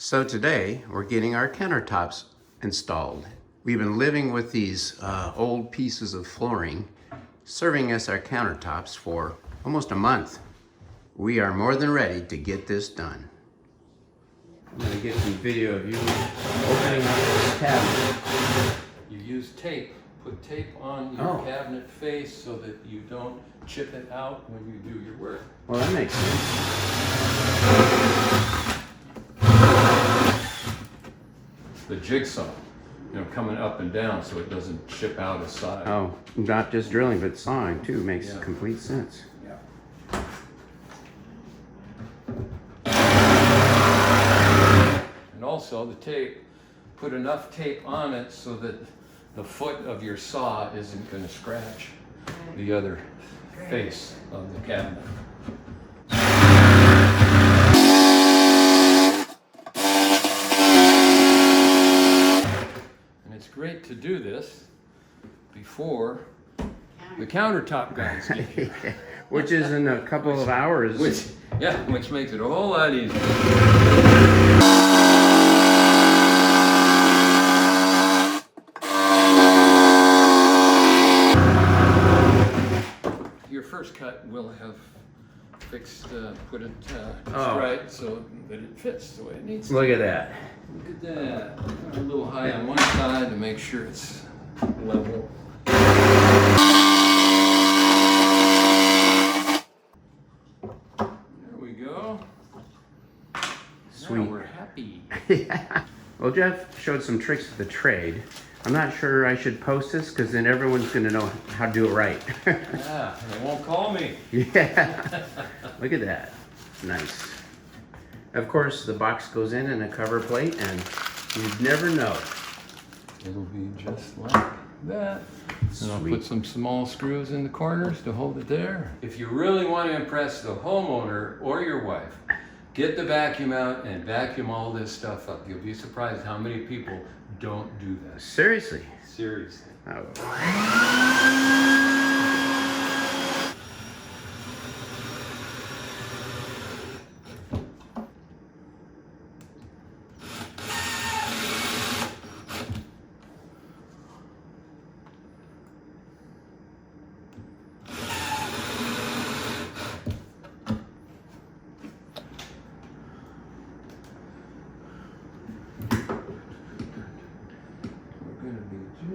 So today we're getting our countertops installed. We've been living with these old pieces of flooring serving as our countertops for almost a month. We are more than ready to get this done. I'm going to get some video of you opening up this cabinet. You use tape. Put tape on your cabinet face so that you don't chip it out when you do your work. Well, that makes sense. The jigsaw, coming up and down so it doesn't chip out a side. Oh, not just drilling, but sawing too makes complete sense. And also the tape, put enough tape on it so that the foot of your saw isn't going to scratch the other face of the cabinet. And it's great to do this before the countertop guys get here. Which is in a couple of hours. Which makes it a whole lot easier. Your first cut will have fixed, put it just right so that it fits the way it needs to. Look at that. Look at that. A little high on one side to make sure it's level. There we go. Sweet. Now we're happy. Yeah. Well, Jeff showed some tricks of the trade. I'm not sure I should post this because then everyone's going to know how to do it right. Yeah, they won't call me. Yeah. Look at that. Nice. Of course, the box goes in a cover plate, and you'd never know. It'll be just like that. And I'll put some small screws in the corners to hold it there. If you really want to impress the homeowner or your wife, get the vacuum out and vacuum all this stuff up. You'll be surprised how many people don't do that. Seriously? Seriously. Oh.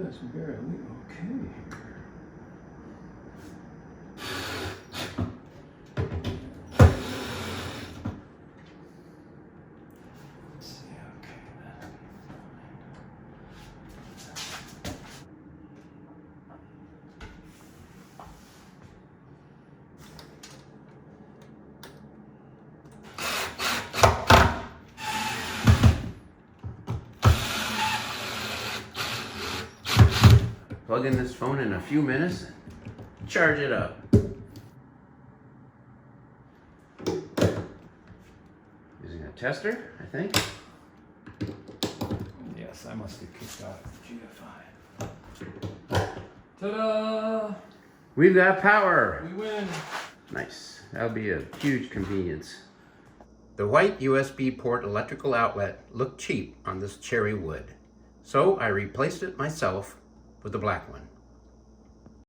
Just barely okay. Let's see, okay. Plug in this phone in a few minutes and charge it up. Using a tester, I think. Yes, I must have kicked out GFI. Ta-da! We've got power. We win. Nice. That'll be a huge convenience. The white USB port electrical outlet looked cheap on this cherry wood, so I replaced it myself with the black one.